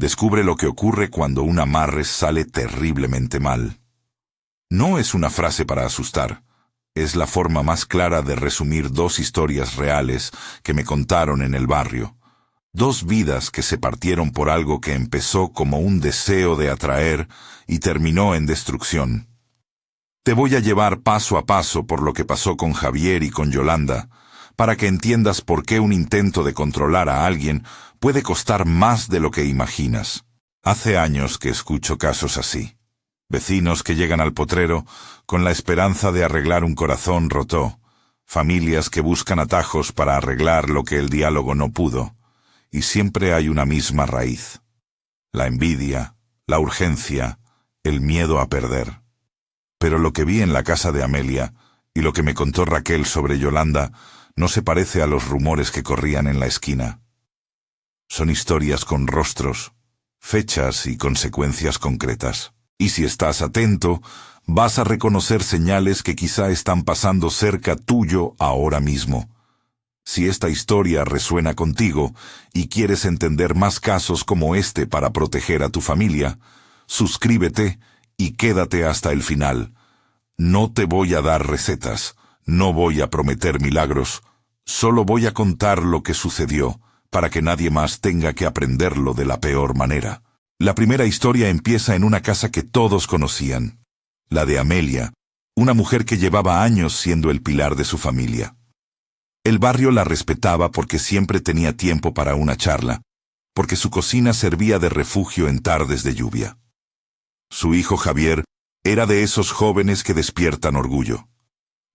Descubre lo que ocurre cuando un amarre sale terriblemente mal. No es una frase para asustar. Es la forma más clara de resumir dos historias reales que me contaron en el barrio. Dos vidas que se partieron por algo que empezó como un deseo de atraer y terminó en destrucción. Te voy a llevar paso a paso por lo que pasó con Javier y con Yolanda, para que entiendas por qué un intento de controlar a alguien puede costar más de lo que imaginas. Hace años que escucho casos así. Vecinos que llegan al potrero con la esperanza de arreglar un corazón roto, familias que buscan atajos para arreglar lo que el diálogo no pudo, y siempre hay una misma raíz: la envidia, la urgencia, el miedo a perder. Pero lo que vi en la casa de Amelia y lo que me contó Raquel sobre Yolanda no se parece a los rumores que corrían en la esquina. Son historias con rostros, fechas y consecuencias concretas. Y si estás atento, vas a reconocer señales que quizá están pasando cerca tuyo ahora mismo. Si esta historia resuena contigo y quieres entender más casos como este para proteger a tu familia, suscríbete y quédate hasta el final. No te voy a dar recetas, no voy a prometer milagros, solo voy a contar lo que sucedió, para que nadie más tenga que aprenderlo de la peor manera. La primera historia empieza en una casa que todos conocían, la de Amelia, una mujer que llevaba años siendo el pilar de su familia. El barrio la respetaba porque siempre tenía tiempo para una charla, porque su cocina servía de refugio en tardes de lluvia. Su hijo Javier era de esos jóvenes que despiertan orgullo.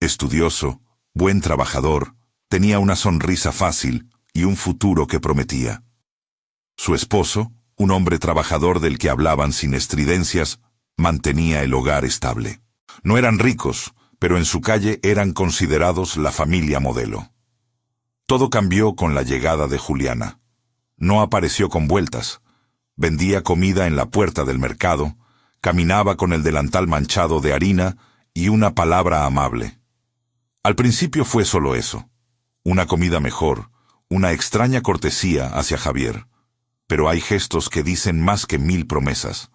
Estudioso, buen trabajador, tenía una sonrisa fácil y un futuro que prometía. Su esposo, un hombre trabajador del que hablaban sin estridencias, mantenía el hogar estable. No eran ricos, pero en su calle eran considerados la familia modelo. Todo cambió con la llegada de Juliana. No apareció con vueltas. Vendía comida en la puerta del mercado, caminaba con el delantal manchado de harina y una palabra amable. Al principio fue solo eso, una comida mejor, una extraña cortesía hacia Javier. Pero hay gestos que dicen más que 1000 promesas.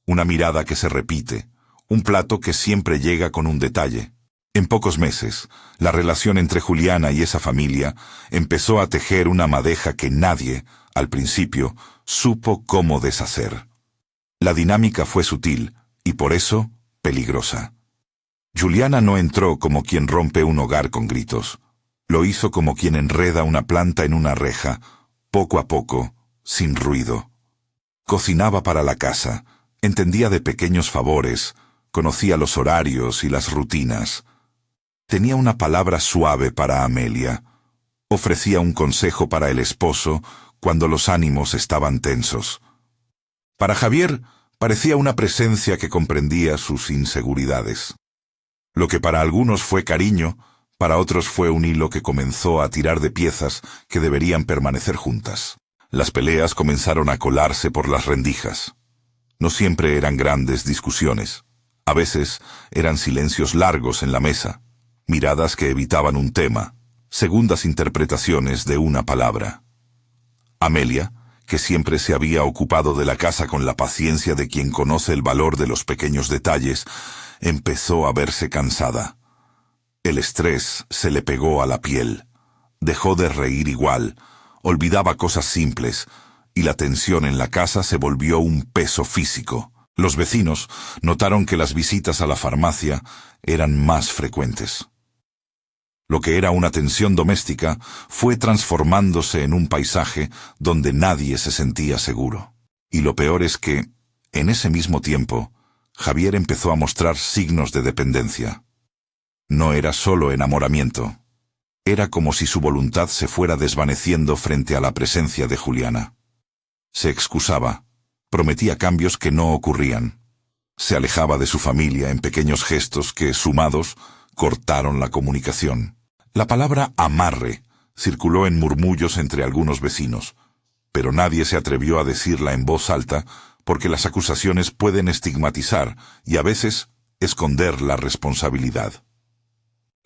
Una mirada que se repite, un plato que siempre llega con un detalle. En pocos meses, la relación entre Juliana y esa familia empezó a tejer una madeja que nadie, al principio, supo cómo deshacer. La dinámica fue sutil y por eso peligrosa. Juliana no entró como quien rompe un hogar con gritos. Lo hizo como quien enreda una planta en una reja, poco a poco, sin ruido. Cocinaba para la casa, entendía de pequeños favores, conocía los horarios y las rutinas. Tenía una palabra suave para Amelia. Ofrecía un consejo para el esposo cuando los ánimos estaban tensos. Para Javier parecía una presencia que comprendía sus inseguridades. Lo que para algunos fue cariño, para otros fue un hilo que comenzó a tirar de piezas que deberían permanecer juntas. Las peleas comenzaron a colarse por las rendijas. No siempre eran grandes discusiones. A veces eran silencios largos en la mesa, miradas que evitaban un tema, segundas interpretaciones de una palabra. Amelia, que siempre se había ocupado de la casa con la paciencia de quien conoce el valor de los pequeños detalles, empezó a verse cansada. El estrés se le pegó a la piel. Dejó de reír igual, olvidaba cosas simples, y la tensión en la casa se volvió un peso físico. Los vecinos notaron que las visitas a la farmacia eran más frecuentes. Lo que era una tensión doméstica fue transformándose en un paisaje donde nadie se sentía seguro. Y lo peor es que, en ese mismo tiempo, Javier empezó a mostrar signos de dependencia. No era solo enamoramiento. Era como si su voluntad se fuera desvaneciendo frente a la presencia de Juliana. Se excusaba, prometía cambios que no ocurrían. Se alejaba de su familia en pequeños gestos que, sumados, cortaron la comunicación. La palabra amarre circuló en murmullos entre algunos vecinos, pero nadie se atrevió a decirla en voz alta porque las acusaciones pueden estigmatizar y a veces esconder la responsabilidad.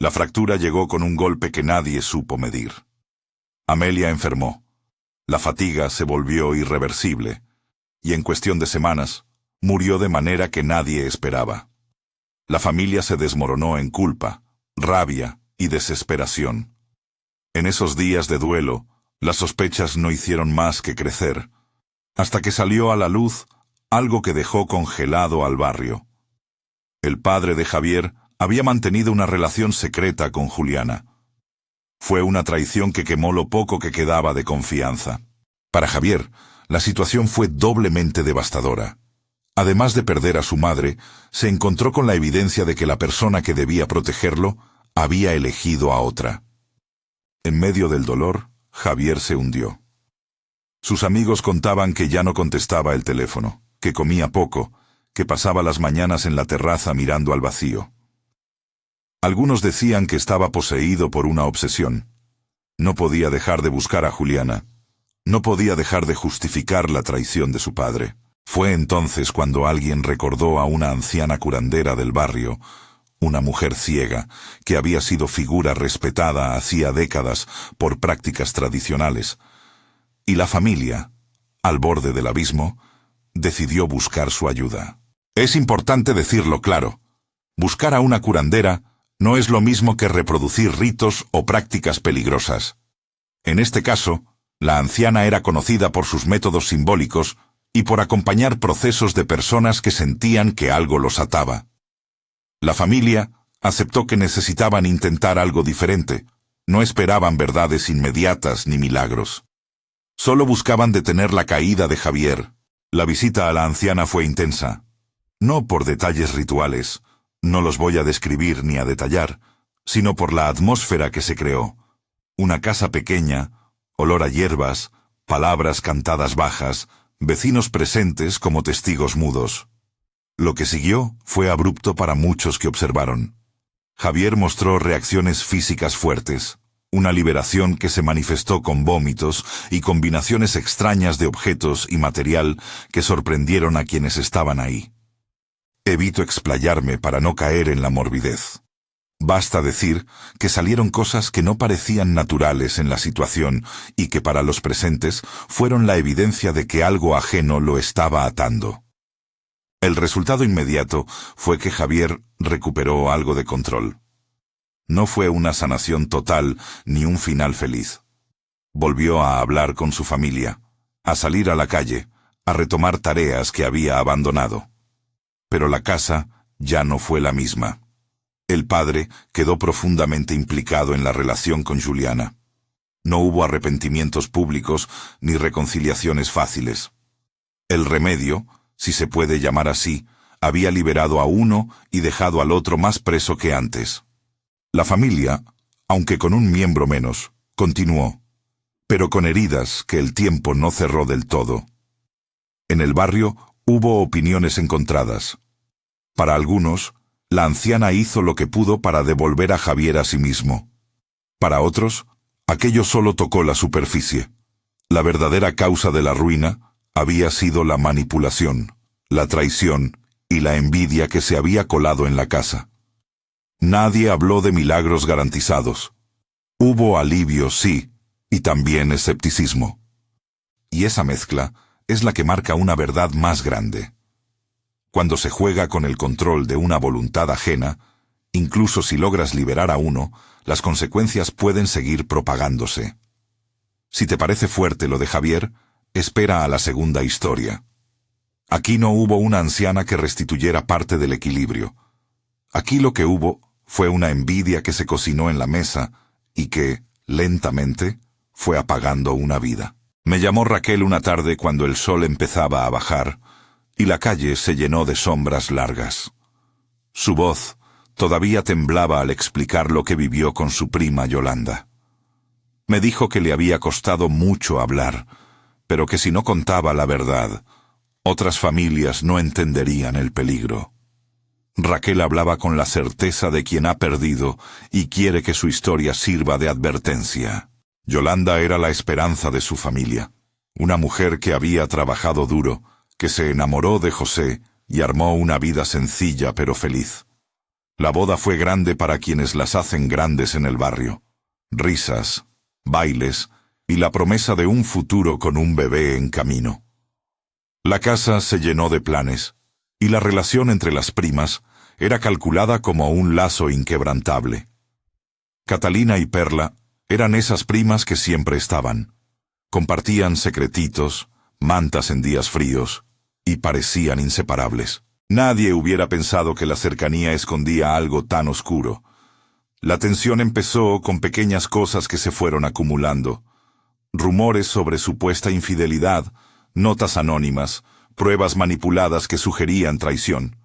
La fractura llegó con un golpe que nadie supo medir. Amelia enfermó. La fatiga se volvió irreversible. y en cuestión de semanas, murió de manera que nadie esperaba. La familia se desmoronó en culpa, rabia y desesperación. En esos días de duelo, las sospechas no hicieron más que crecer, hasta que salió a la luz algo que dejó congelado al barrio. El padre de Javier había mantenido una relación secreta con Juliana. Fue una traición que quemó lo poco que quedaba de confianza. Para Javier, la situación fue doblemente devastadora. Además de perder a su madre, se encontró con la evidencia de que la persona que debía protegerlo había elegido a otra. En medio del dolor, Javier se hundió. Sus amigos contaban que ya no contestaba el teléfono, que comía poco, que pasaba las mañanas en la terraza mirando al vacío. Algunos decían que estaba poseído por una obsesión. No podía dejar de buscar a Juliana. No podía dejar de justificar la traición de su padre. Fue entonces cuando alguien recordó a una anciana curandera del barrio, una mujer ciega, que había sido figura respetada hacía décadas por prácticas tradicionales, y la familia, al borde del abismo, decidió buscar su ayuda. Es importante decirlo claro. Buscar a una curandera no es lo mismo que reproducir ritos o prácticas peligrosas. En este caso, la anciana era conocida por sus métodos simbólicos y por acompañar procesos de personas que sentían que algo los ataba. La familia aceptó que necesitaban intentar algo diferente. No esperaban verdades inmediatas ni milagros. Solo buscaban detener la caída de Javier. La visita a la anciana fue intensa. No por detalles rituales, no los voy a describir ni a detallar, sino por la atmósfera que se creó. Una casa pequeña, olor a hierbas, palabras cantadas bajas, vecinos presentes como testigos mudos. Lo que siguió fue abrupto para muchos que observaron. Javier mostró reacciones físicas fuertes, una liberación que se manifestó con vómitos y combinaciones extrañas de objetos y material que sorprendieron a quienes estaban ahí. Evito explayarme para no caer en la morbidez. Basta decir que salieron cosas que no parecían naturales en la situación y que para los presentes fueron la evidencia de que algo ajeno lo estaba atando. El resultado inmediato fue que Javier recuperó algo de control. No fue una sanación total ni un final feliz. Volvió a hablar con su familia, a salir a la calle, a retomar tareas que había abandonado. Pero la casa ya no fue la misma. El padre quedó profundamente implicado en la relación con Juliana. No hubo arrepentimientos públicos ni reconciliaciones fáciles. El remedio, si se puede llamar así, había liberado a uno y dejado al otro más preso que antes. La familia, aunque con un miembro menos, continuó, pero con heridas que el tiempo no cerró del todo. En el barrio hubo opiniones encontradas. Para algunos, la anciana hizo lo que pudo para devolver a Javier a sí mismo. Para otros, aquello solo tocó la superficie. La verdadera causa de la ruina había sido la manipulación, la traición y la envidia que se había colado en la casa. Nadie habló de milagros garantizados. Hubo alivio, sí, y también escepticismo. Y esa mezcla es la que marca una verdad más grande. Cuando se juega con el control de una voluntad ajena, incluso si logras liberar a uno, las consecuencias pueden seguir propagándose. Si te parece fuerte lo de Javier, espera a la segunda historia. Aquí no hubo una anciana que restituyera parte del equilibrio. Aquí lo que hubo fue una envidia que se cocinó en la mesa y que, lentamente, fue apagando una vida. Me llamó Raquel una tarde cuando el sol empezaba a bajar y la calle se llenó de sombras largas. Su voz todavía temblaba al explicar lo que vivió con su prima Yolanda. Me dijo que le había costado mucho hablar, pero que si no contaba la verdad, otras familias no entenderían el peligro. Raquel hablaba con la certeza de quien ha perdido y quiere que su historia sirva de advertencia. Yolanda era la esperanza de su familia, una mujer que había trabajado duro, que se enamoró de José y armó una vida sencilla pero feliz. La boda fue grande para quienes las hacen grandes en el barrio. Risas, bailes y la promesa de un futuro con un bebé en camino. La casa se llenó de planes, y la relación entre las primas era calculada como un lazo inquebrantable. Catalina y Perla eran esas primas que siempre estaban. Compartían secretitos, mantas en días fríos, y parecían inseparables. Nadie hubiera pensado que la cercanía escondía algo tan oscuro. La tensión empezó con pequeñas cosas que se fueron acumulando. Rumores sobre supuesta infidelidad, notas anónimas, pruebas manipuladas que sugerían traición.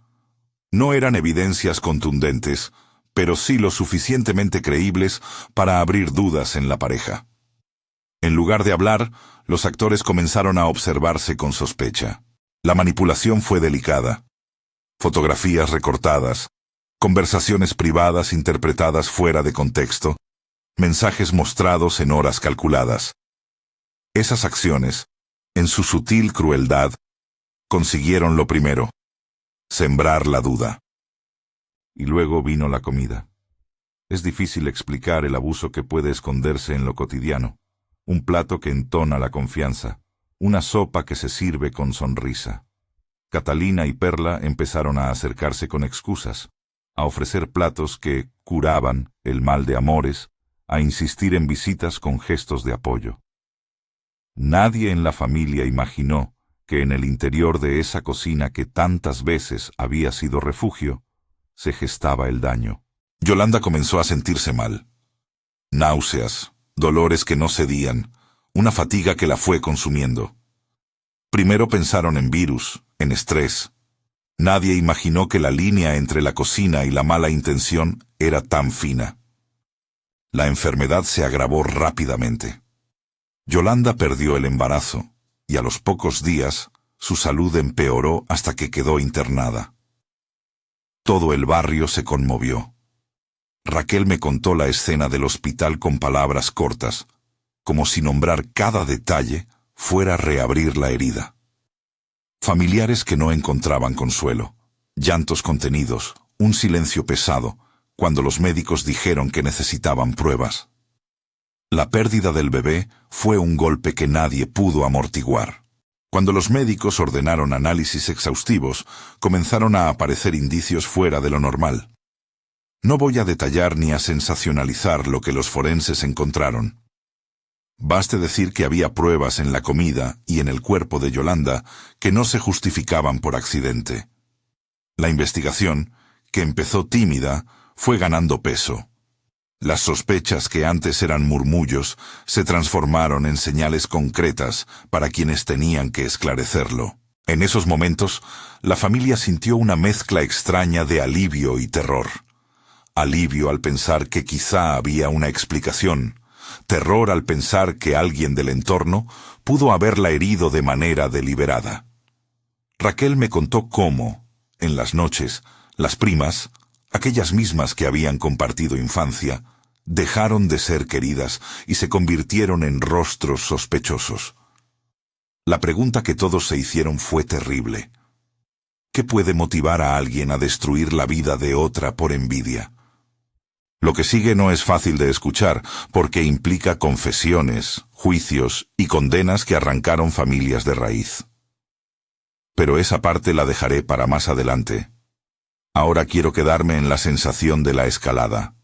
No eran evidencias contundentes, pero sí lo suficientemente creíbles para abrir dudas en la pareja. En lugar de hablar, los actores comenzaron a observarse con sospecha. La manipulación fue delicada. Fotografías recortadas, conversaciones privadas interpretadas fuera de contexto, mensajes mostrados en horas calculadas. Esas acciones, en su sutil crueldad, consiguieron lo primero: sembrar la duda. Y luego vino la comida. Es difícil explicar el abuso que puede esconderse en lo cotidiano. Un plato que entona la confianza, una sopa que se sirve con sonrisa. Catalina y Perla empezaron a acercarse con excusas, a ofrecer platos que curaban el mal de amores, a insistir en visitas con gestos de apoyo. Nadie en la familia imaginó que en el interior de esa cocina que tantas veces había sido refugio, se gestaba el daño. Yolanda comenzó a sentirse mal. Náuseas, dolores que no cedían, una fatiga que la fue consumiendo. Primero pensaron en virus, en estrés. Nadie imaginó que la línea entre la cocina y la mala intención era tan fina. La enfermedad se agravó rápidamente. Yolanda perdió el embarazo, y a los pocos días su salud empeoró hasta que quedó internada. Todo el barrio se conmovió. Raquel me contó la escena del hospital con palabras cortas, como si nombrar cada detalle fuera reabrir la herida. Familiares que no encontraban consuelo, llantos contenidos, un silencio pesado, cuando los médicos dijeron que necesitaban pruebas. La pérdida del bebé fue un golpe que nadie pudo amortiguar. Cuando los médicos ordenaron análisis exhaustivos, comenzaron a aparecer indicios fuera de lo normal. No voy a detallar ni a sensacionalizar lo que los forenses encontraron. Baste decir que había pruebas en la comida y en el cuerpo de Yolanda que no se justificaban por accidente. La investigación, que empezó tímida, fue ganando peso. Las sospechas que antes eran murmullos se transformaron en señales concretas para quienes tenían que esclarecerlo. En esos momentos, la familia sintió una mezcla extraña de alivio y terror. Alivio al pensar que quizá había una explicación, terror al pensar que alguien del entorno pudo haberla herido de manera deliberada. Raquel me contó cómo, en las noches, las primas, aquellas mismas que habían compartido infancia, dejaron de ser queridas y se convirtieron en rostros sospechosos. La pregunta que todos se hicieron fue terrible. ¿Qué puede motivar a alguien a destruir la vida de otra por envidia? Lo que sigue no es fácil de escuchar, porque implica confesiones, juicios y condenas que arrancaron familias de raíz. Pero esa parte la dejaré para más adelante. Ahora quiero quedarme en la sensación de la escalada.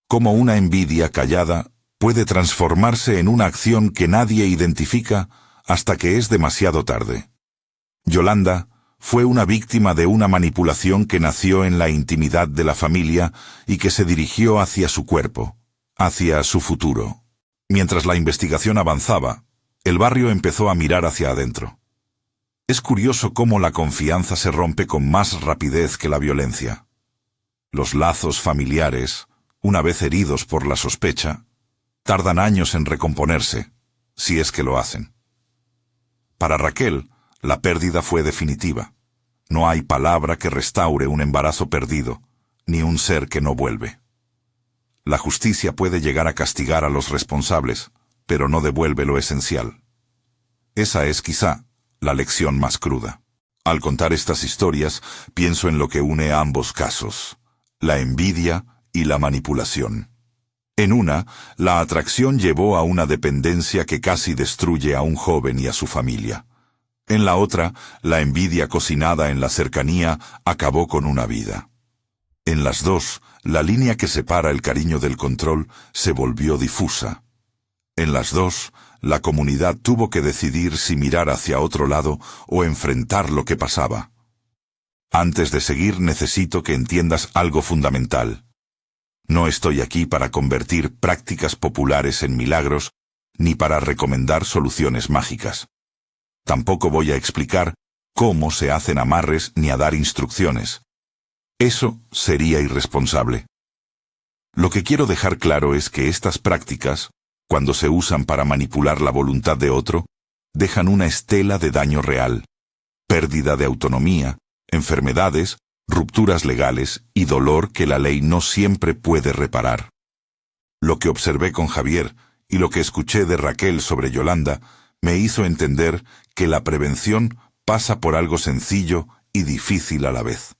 Cómo una envidia callada puede transformarse en una acción que nadie identifica hasta que es demasiado tarde. Yolanda fue una víctima de una manipulación que nació en la intimidad de la familia y que se dirigió hacia su cuerpo, hacia su futuro. Mientras la investigación avanzaba, el barrio empezó a mirar hacia adentro. Es curioso cómo la confianza se rompe con más rapidez que la violencia. Los lazos familiares, una vez heridos por la sospecha, tardan años en recomponerse, si es que lo hacen. Para Raquel, la pérdida fue definitiva. No hay palabra que restaure un embarazo perdido, ni un ser que no vuelve. La justicia puede llegar a castigar a los responsables, pero no devuelve lo esencial. Esa es quizá la lección más cruda. Al contar estas historias, pienso en lo que une a ambos casos: la envidia y la manipulación. En una, la atracción llevó a una dependencia que casi destruye a un joven y a su familia. En la otra, la envidia cocinada en la cercanía acabó con una vida. En las dos, la línea que separa el cariño del control se volvió difusa. En las dos, la comunidad tuvo que decidir si mirar hacia otro lado o enfrentar lo que pasaba. Antes de seguir, necesito que entiendas algo fundamental. No estoy aquí para convertir prácticas populares en milagros, ni para recomendar soluciones mágicas. Tampoco voy a explicar cómo se hacen amarres ni a dar instrucciones. Eso sería irresponsable. Lo que quiero dejar claro es que estas prácticas, cuando se usan para manipular la voluntad de otro, dejan una estela de daño real, pérdida de autonomía, enfermedades, rupturas legales y dolor que la ley no siempre puede reparar. Lo que observé con Javier y lo que escuché de Raquel sobre Yolanda me hizo entender que la prevención pasa por algo sencillo y difícil a la vez: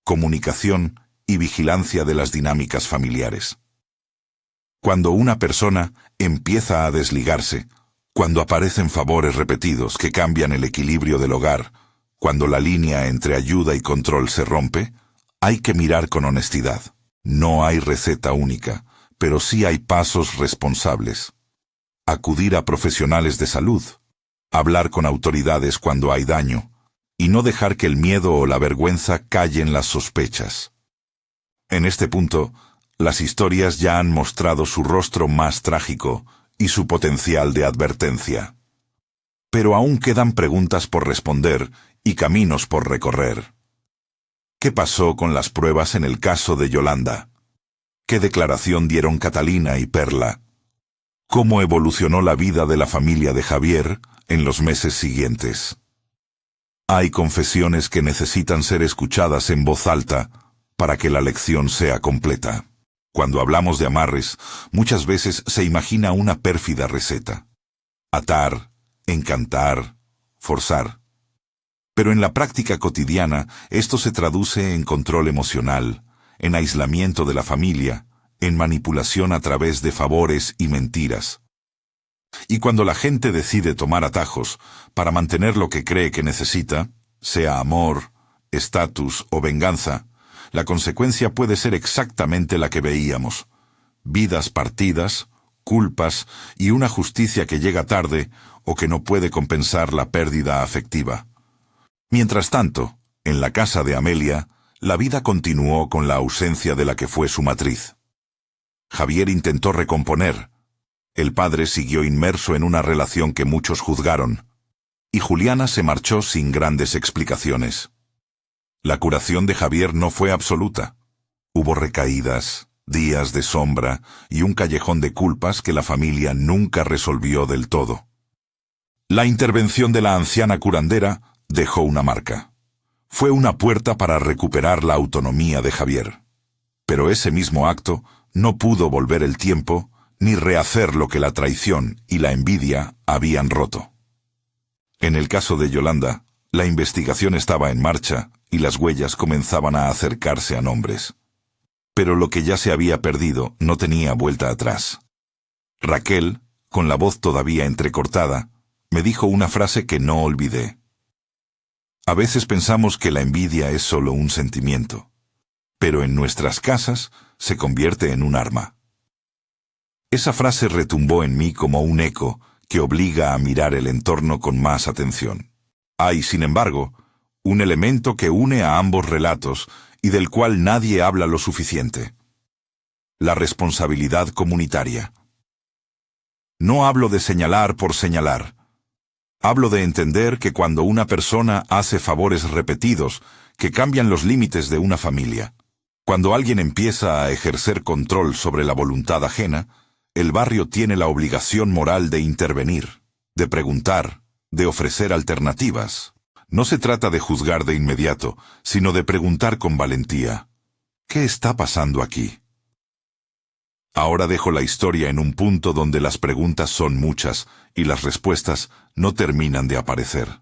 comunicación y vigilancia de las dinámicas familiares. Cuando una persona empieza a desligarse, cuando aparecen favores repetidos que cambian el equilibrio del hogar, cuando la línea entre ayuda y control se rompe, hay que mirar con honestidad. No hay receta única, pero sí hay pasos responsables. Acudir a profesionales de salud, hablar con autoridades cuando hay daño, y no dejar que el miedo o la vergüenza callen las sospechas. En este punto, las historias ya han mostrado su rostro más trágico y su potencial de advertencia. Pero aún quedan preguntas por responder y caminos por recorrer. ¿Qué pasó con las pruebas en el caso de Yolanda? ¿Qué declaración dieron Catalina y Perla? ¿Cómo evolucionó la vida de la familia de Javier en los meses siguientes? Hay confesiones que necesitan ser escuchadas en voz alta para que la lección sea completa. Cuando hablamos de amarres, muchas veces se imagina una pérfida receta: atar, encantar, forzar. Pero en la práctica cotidiana, esto se traduce en control emocional, en aislamiento de la familia, en manipulación a través de favores y mentiras. Y cuando la gente decide tomar atajos para mantener lo que cree que necesita, sea amor, estatus o venganza, la consecuencia puede ser exactamente la que veíamos: vidas partidas, culpas y una justicia que llega tarde o que no puede compensar la pérdida afectiva. Mientras tanto, en la casa de Amelia, la vida continuó con la ausencia de la que fue su matriz. Javier intentó recomponer. El padre siguió inmerso en una relación que muchos juzgaron, y Juliana se marchó sin grandes explicaciones. La curación de Javier no fue absoluta. Hubo recaídas, días de sombra y un callejón de culpas que la familia nunca resolvió del todo. La intervención de la anciana curandera dejó una marca. Fue una puerta para recuperar la autonomía de Javier. Pero ese mismo acto no pudo volver el tiempo ni rehacer lo que la traición y la envidia habían roto. En el caso de Yolanda, la investigación estaba en marcha y las huellas comenzaban a acercarse a nombres. Pero lo que ya se había perdido no tenía vuelta atrás. Raquel, con la voz todavía entrecortada, me dijo una frase que no olvidé. A veces pensamos que la envidia es solo un sentimiento, pero en nuestras casas se convierte en un arma. Esa frase retumbó en mí como un eco que obliga a mirar el entorno con más atención. Hay, sin embargo, un elemento que une a ambos relatos y del cual nadie habla lo suficiente: la responsabilidad comunitaria. No hablo de señalar por señalar. Hablo de entender que cuando una persona hace favores repetidos que cambian los límites de una familia, cuando alguien empieza a ejercer control sobre la voluntad ajena, el barrio tiene la obligación moral de intervenir, de preguntar, de ofrecer alternativas. No se trata de juzgar de inmediato, sino de preguntar con valentía: ¿qué está pasando aquí? Ahora dejo la historia en un punto donde las preguntas son muchas y las respuestas no terminan de aparecer.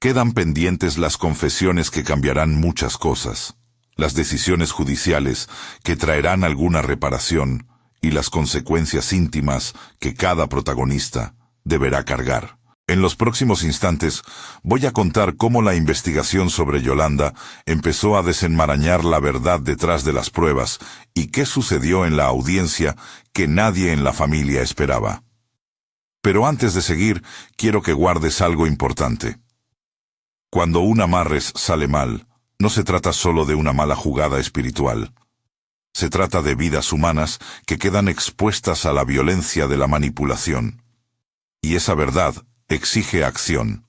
Quedan pendientes las confesiones que cambiarán muchas cosas, las decisiones judiciales que traerán alguna reparación y las consecuencias íntimas que cada protagonista deberá cargar. En los próximos instantes voy a contar cómo la investigación sobre Yolanda empezó a desenmarañar la verdad detrás de las pruebas y qué sucedió en la audiencia que nadie en la familia esperaba. Pero antes de seguir, quiero que guardes algo importante. Cuando un amarres sale mal, no se trata solo de una mala jugada espiritual. Se trata de vidas humanas que quedan expuestas a la violencia de la manipulación. Y esa verdad exige acción,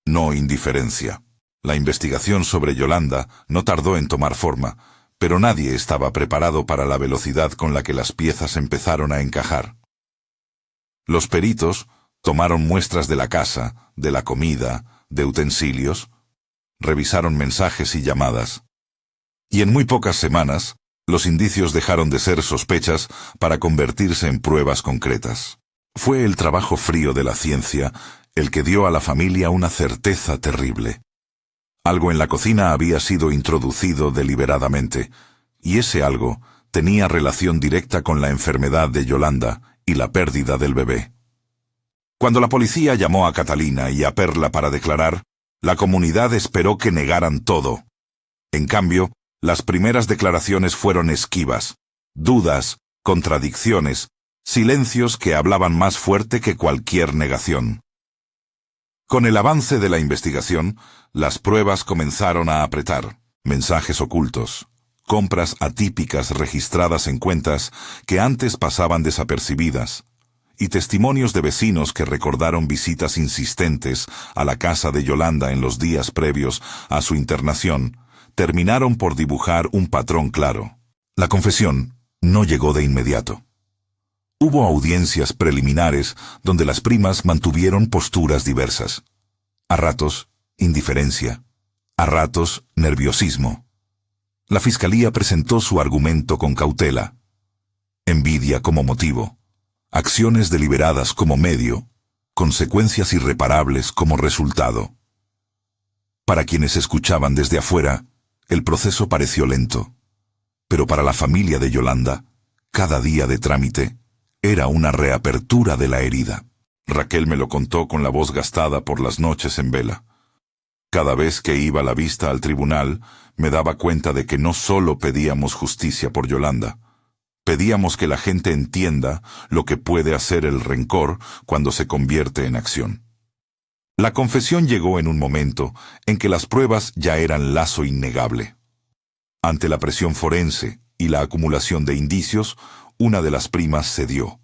no indiferencia. La investigación sobre Yolanda no tardó en tomar forma, pero nadie estaba preparado para la velocidad con la que las piezas empezaron a encajar. Los peritos tomaron muestras de la casa, de la comida, de utensilios, revisaron mensajes y llamadas. Y en muy pocas semanas, los indicios dejaron de ser sospechas para convertirse en pruebas concretas. Fue el trabajo frío de la ciencia el que dio a la familia una certeza terrible. Algo en la cocina había sido introducido deliberadamente, y ese algo tenía relación directa con la enfermedad de Yolanda y la pérdida del bebé. Cuando la policía llamó a Catalina y a Perla para declarar, la comunidad esperó que negaran todo. En cambio, las primeras declaraciones fueron esquivas, dudas, contradicciones, silencios que hablaban más fuerte que cualquier negación. Con el avance de la investigación, las pruebas comenzaron a apretar. Mensajes ocultos, compras atípicas registradas en cuentas que antes pasaban desapercibidas, y testimonios de vecinos que recordaron visitas insistentes a la casa de Yolanda en los días previos a su internación, terminaron por dibujar un patrón claro. La confesión no llegó de inmediato. Hubo audiencias preliminares donde las primas mantuvieron posturas diversas. A ratos, indiferencia. A ratos, nerviosismo. La fiscalía presentó su argumento con cautela. Envidia como motivo. Acciones deliberadas como medio. Consecuencias irreparables como resultado. Para quienes escuchaban desde afuera, el proceso pareció lento. Pero para la familia de Yolanda, cada día de trámite era una reapertura de la herida. Raquel me lo contó con la voz gastada por las noches en vela. Cada vez que iba la vista al tribunal, me daba cuenta de que no solo pedíamos justicia por Yolanda, pedíamos que la gente entienda lo que puede hacer el rencor cuando se convierte en acción. La confesión llegó en un momento en que las pruebas ya eran lazo innegable. Ante la presión forense y la acumulación de indicios, una de las primas cedió.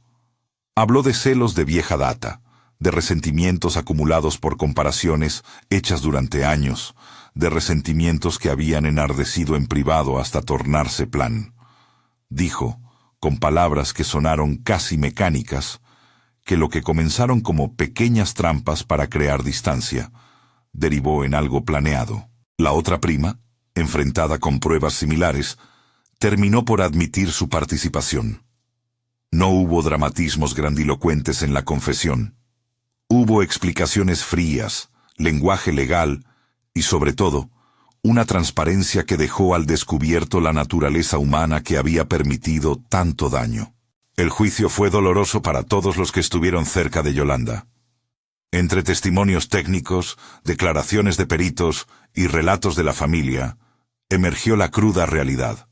Habló de celos de vieja data, de resentimientos acumulados por comparaciones hechas durante años, de resentimientos que habían enardecido en privado hasta tornarse plan. Dijo, con palabras que sonaron casi mecánicas, que lo que comenzaron como pequeñas trampas para crear distancia, derivó en algo planeado. La otra prima, enfrentada con pruebas similares, terminó por admitir su participación. No hubo dramatismos grandilocuentes en la confesión. Hubo explicaciones frías, lenguaje legal y, sobre todo, una transparencia que dejó al descubierto la naturaleza humana que había permitido tanto daño. El juicio fue doloroso para todos los que estuvieron cerca de Yolanda. Entre testimonios técnicos, declaraciones de peritos y relatos de la familia, emergió la cruda realidad.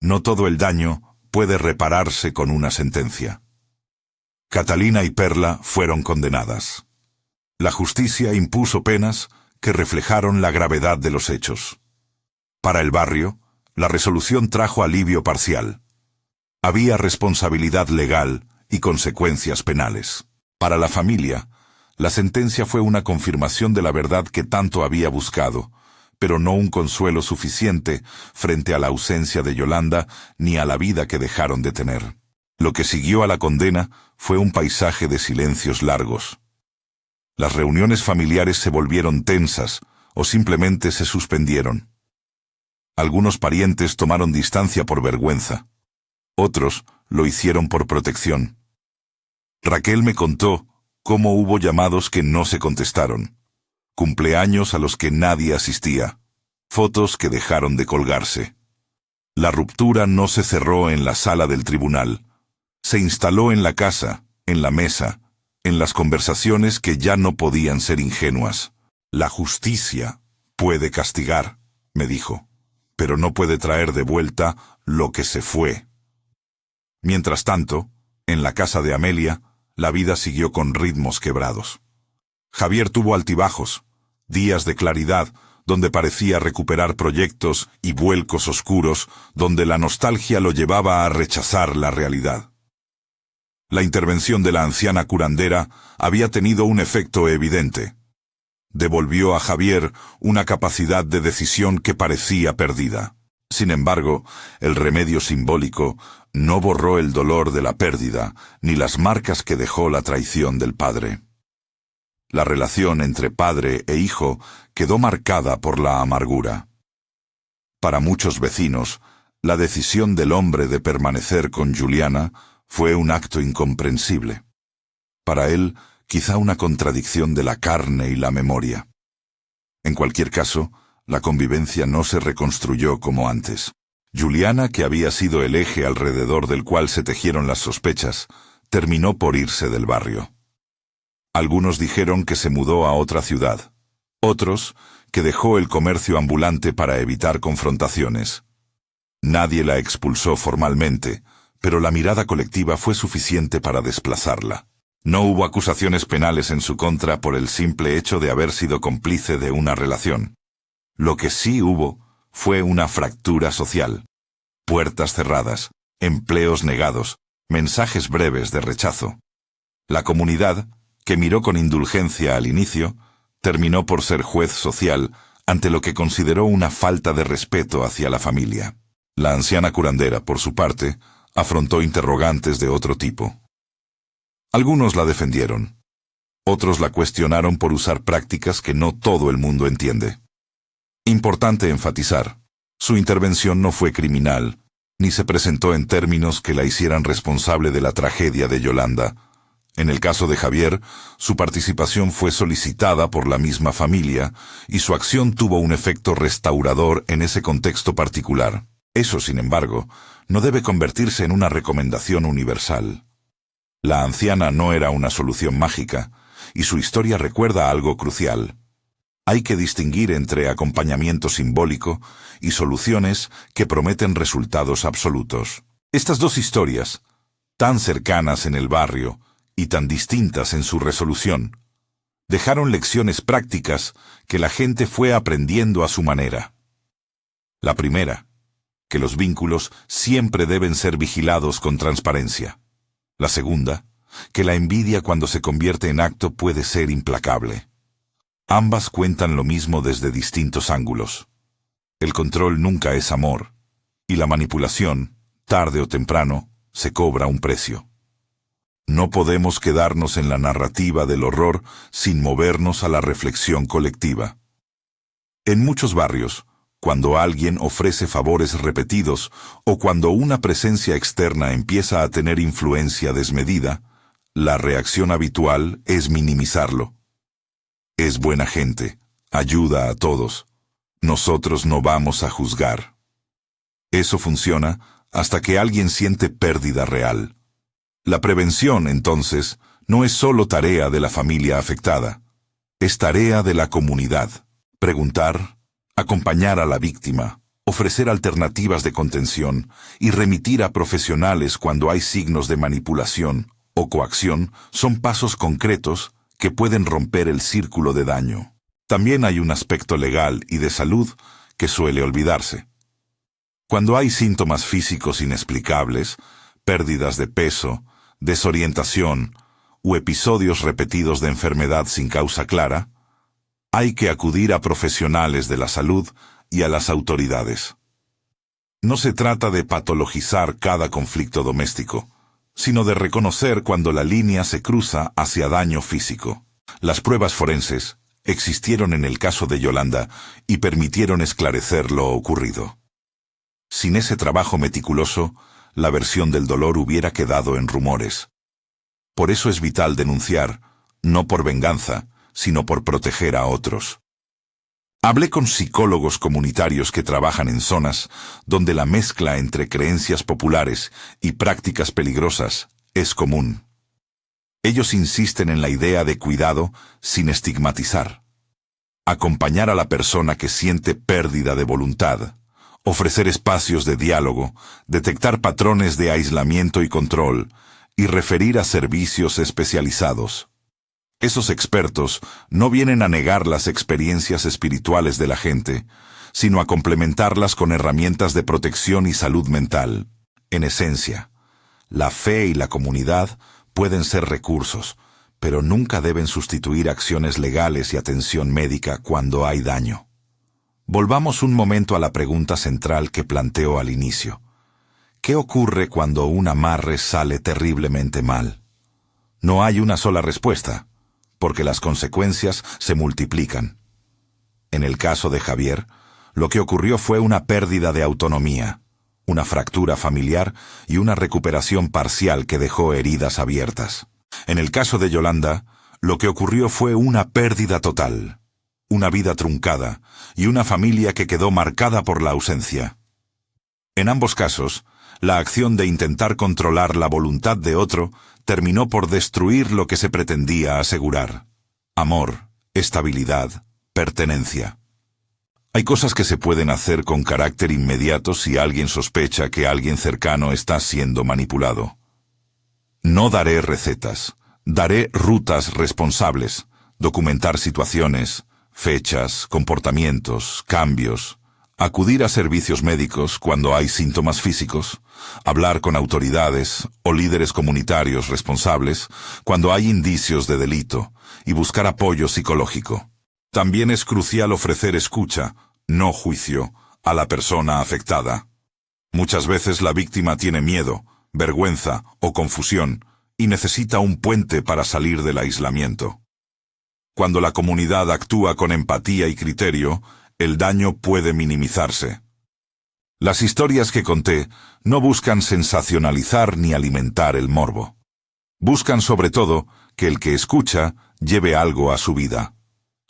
No todo el daño puede repararse con una sentencia. Catalina y Perla fueron condenadas. La justicia impuso penas que reflejaron la gravedad de los hechos. Para el barrio, la resolución trajo alivio parcial. Había responsabilidad legal y consecuencias penales. Para la familia, la sentencia fue una confirmación de la verdad que tanto había buscado, pero no un consuelo suficiente frente a la ausencia de Yolanda ni a la vida que dejaron de tener. Lo que siguió a la condena fue un paisaje de silencios largos. Las reuniones familiares se volvieron tensas o simplemente se suspendieron. Algunos parientes tomaron distancia por vergüenza. Otros lo hicieron por protección. Raquel me contó cómo hubo llamados que no se contestaron, cumpleaños a los que nadie asistía, fotos que dejaron de colgarse. La ruptura no se cerró en la sala del tribunal, se instaló en la casa, en la mesa, en las conversaciones que ya no podían ser ingenuas. La justicia puede castigar, me dijo, pero no puede traer de vuelta lo que se fue. Mientras tanto, en la casa de Amelia, la vida siguió con ritmos quebrados. Javier tuvo altibajos, días de claridad, donde parecía recuperar proyectos, y vuelcos oscuros, donde la nostalgia lo llevaba a rechazar la realidad. La intervención de la anciana curandera había tenido un efecto evidente. Devolvió a Javier una capacidad de decisión que parecía perdida. Sin embargo, el remedio simbólico no borró el dolor de la pérdida, ni las marcas que dejó la traición del padre. La relación entre padre e hijo quedó marcada por la amargura. Para muchos vecinos, la decisión del hombre de permanecer con Juliana fue un acto incomprensible. Para él, quizá una contradicción de la carne y la memoria. En cualquier caso, la convivencia no se reconstruyó como antes. Juliana, que había sido el eje alrededor del cual se tejieron las sospechas, terminó por irse del barrio. Algunos dijeron que se mudó a otra ciudad. Otros, que dejó el comercio ambulante para evitar confrontaciones. Nadie la expulsó formalmente, pero la mirada colectiva fue suficiente para desplazarla. No hubo acusaciones penales en su contra por el simple hecho de haber sido cómplice de una relación. Lo que sí hubo fue una fractura social. Puertas cerradas, empleos negados, mensajes breves de rechazo. La comunidad, que miró con indulgencia al inicio, terminó por ser juez social ante lo que consideró una falta de respeto hacia la familia. La anciana curandera, por su parte, afrontó interrogantes de otro tipo. Algunos la defendieron. Otros la cuestionaron por usar prácticas que no todo el mundo entiende. Importante enfatizar, su intervención no fue criminal, ni se presentó en términos que la hicieran responsable de la tragedia de Yolanda. En el caso de Javier, su participación fue solicitada por la misma familia y su acción tuvo un efecto restaurador en ese contexto particular. Eso, sin embargo, no debe convertirse en una recomendación universal. La anciana no era una solución mágica, y su historia recuerda algo crucial. Hay que distinguir entre acompañamiento simbólico y soluciones que prometen resultados absolutos. Estas dos historias, tan cercanas en el barrio y tan distintas en su resolución, dejaron lecciones prácticas que la gente fue aprendiendo a su manera. La primera, que los vínculos siempre deben ser vigilados con transparencia. La segunda, que la envidia cuando se convierte en acto puede ser implacable. Ambas cuentan lo mismo desde distintos ángulos. El control nunca es amor, y la manipulación, tarde o temprano, se cobra un precio. No podemos quedarnos en la narrativa del horror sin movernos a la reflexión colectiva. En muchos barrios, cuando alguien ofrece favores repetidos o cuando una presencia externa empieza a tener influencia desmedida, la reacción habitual es minimizarlo. Es buena gente, ayuda a todos. Nosotros no vamos a juzgar. Eso funciona hasta que alguien siente pérdida real. La prevención, entonces, no es solo tarea de la familia afectada, es tarea de la comunidad. Preguntar, acompañar a la víctima, ofrecer alternativas de contención y remitir a profesionales cuando hay signos de manipulación o coacción son pasos concretos que pueden romper el círculo de daño. También hay un aspecto legal y de salud que suele olvidarse. Cuando hay síntomas físicos inexplicables, pérdidas de peso, desorientación u episodios repetidos de enfermedad sin causa clara, hay que acudir a profesionales de la salud y a las autoridades. No se trata de patologizar cada conflicto doméstico, sino de reconocer cuando la línea se cruza hacia daño físico. Las pruebas forenses existieron en el caso de Yolanda y permitieron esclarecer lo ocurrido. Sin ese trabajo meticuloso, la versión del dolor hubiera quedado en rumores. Por eso es vital denunciar, no por venganza, sino por proteger a otros. Hablé con psicólogos comunitarios que trabajan en zonas donde la mezcla entre creencias populares y prácticas peligrosas es común. Ellos insisten en la idea de cuidado sin estigmatizar. Acompañar a la persona que siente pérdida de voluntad, ofrecer espacios de diálogo, detectar patrones de aislamiento y control, y referir a servicios especializados. Esos expertos no vienen a negar las experiencias espirituales de la gente, sino a complementarlas con herramientas de protección y salud mental. En esencia, la fe y la comunidad pueden ser recursos, pero nunca deben sustituir acciones legales y atención médica cuando hay daño. Volvamos un momento a la pregunta central que planteo al inicio. ¿Qué ocurre cuando un amarre sale terriblemente mal? No hay una sola respuesta, porque las consecuencias se multiplican. En el caso de Javier, lo que ocurrió fue una pérdida de autonomía, una fractura familiar y una recuperación parcial que dejó heridas abiertas. En el caso de Yolanda, lo que ocurrió fue una pérdida total, una vida truncada y una familia que quedó marcada por la ausencia. En ambos casos, la acción de intentar controlar la voluntad de otro terminó por destruir lo que se pretendía asegurar: amor, estabilidad, pertenencia. Hay cosas que se pueden hacer con carácter inmediato si alguien sospecha que alguien cercano está siendo manipulado. No daré recetas, daré rutas responsables, documentar situaciones, fechas, comportamientos, cambios, acudir a servicios médicos cuando hay síntomas físicos, hablar con autoridades o líderes comunitarios responsables cuando hay indicios de delito y buscar apoyo psicológico. También es crucial ofrecer escucha, no juicio, a la persona afectada. Muchas veces la víctima tiene miedo, vergüenza o confusión y necesita un puente para salir del aislamiento. Cuando la comunidad actúa con empatía y criterio, el daño puede minimizarse. Las historias que conté no buscan sensacionalizar ni alimentar el morbo. Buscan sobre todo que el que escucha lleve algo a su vida.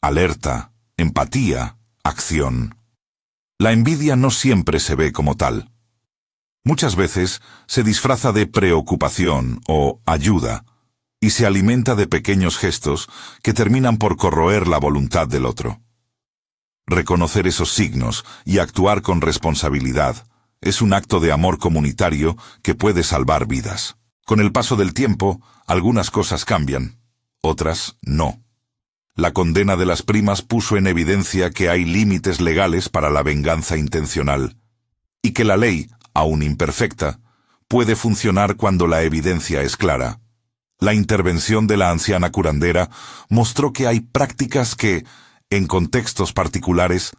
Alerta, empatía, acción. La envidia no siempre se ve como tal. Muchas veces se disfraza de preocupación o ayuda y se alimenta de pequeños gestos que terminan por corroer la voluntad del otro. Reconocer esos signos y actuar con responsabilidad es un acto de amor comunitario que puede salvar vidas. Con el paso del tiempo, algunas cosas cambian, otras no. La condena de las primas puso en evidencia que hay límites legales para la venganza intencional, y que la ley, aún imperfecta, puede funcionar cuando la evidencia es clara. La intervención de la anciana curandera mostró que hay prácticas que, en contextos particulares,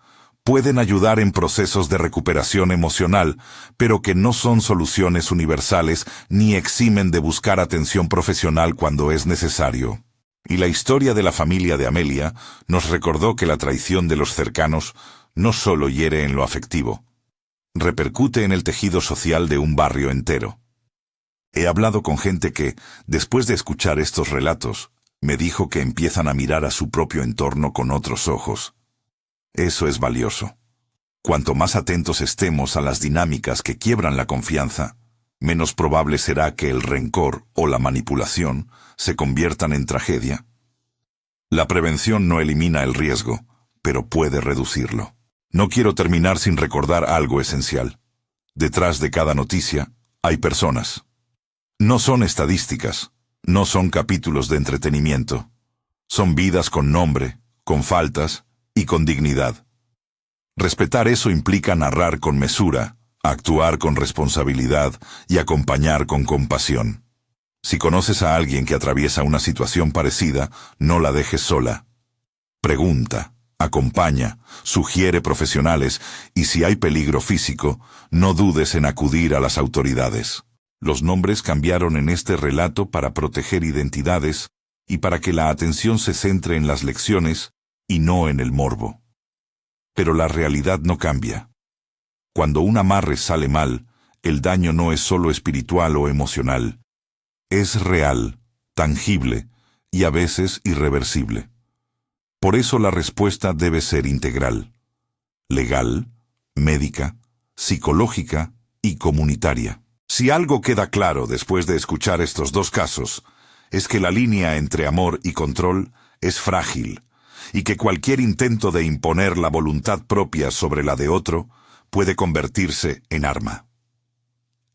pueden ayudar en procesos de recuperación emocional, pero que no son soluciones universales ni eximen de buscar atención profesional cuando es necesario. Y la historia de la familia de Amelia nos recordó que la traición de los cercanos no solo hiere en lo afectivo, repercute en el tejido social de un barrio entero. He hablado con gente que, después de escuchar estos relatos, me dijo que empiezan a mirar a su propio entorno con otros ojos. Eso es valioso. Cuanto más atentos estemos a las dinámicas que quiebran la confianza, menos probable será que el rencor o la manipulación se conviertan en tragedia. La prevención no elimina el riesgo, pero puede reducirlo. No quiero terminar sin recordar algo esencial. Detrás de cada noticia hay personas. No son estadísticas, no son capítulos de entretenimiento. Son vidas con nombre, con faltas y con dignidad. Respetar eso implica narrar con mesura, actuar con responsabilidad y acompañar con compasión. Si conoces a alguien que atraviesa una situación parecida, no la dejes sola. Pregunta, acompaña, sugiere profesionales y si hay peligro físico, no dudes en acudir a las autoridades. Los nombres cambiaron en este relato para proteger identidades y para que la atención se centre en las lecciones y no en el morbo. Pero la realidad no cambia. Cuando un amarre sale mal, el daño no es solo espiritual o emocional. Es real, tangible y a veces irreversible. Por eso la respuesta debe ser integral, legal, médica, psicológica y comunitaria. Si algo queda claro después de escuchar estos dos casos, es que la línea entre amor y control es frágil, y que cualquier intento de imponer la voluntad propia sobre la de otro puede convertirse en arma.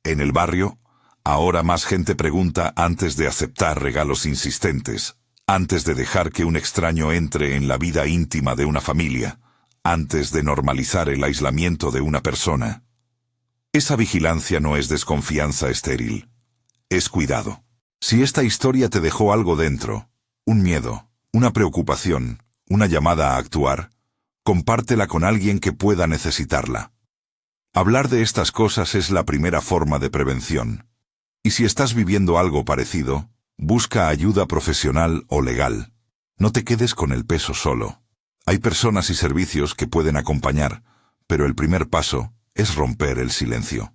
En el barrio, ahora más gente pregunta antes de aceptar regalos insistentes, antes de dejar que un extraño entre en la vida íntima de una familia, antes de normalizar el aislamiento de una persona. Esa vigilancia no es desconfianza estéril, es cuidado. Si esta historia te dejó algo dentro, un miedo, una preocupación, una llamada a actuar, compártela con alguien que pueda necesitarla. Hablar de estas cosas es la primera forma de prevención. Y si estás viviendo algo parecido, busca ayuda profesional o legal. No te quedes con el peso solo. Hay personas y servicios que pueden acompañar, pero el primer paso es romper el silencio.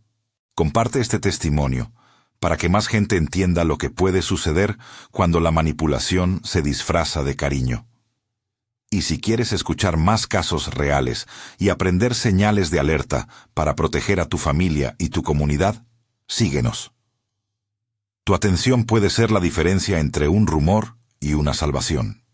Comparte este testimonio para que más gente entienda lo que puede suceder cuando la manipulación se disfraza de cariño. Y si quieres escuchar más casos reales y aprender señales de alerta para proteger a tu familia y tu comunidad, síguenos. Tu atención puede ser la diferencia entre un rumor y una salvación.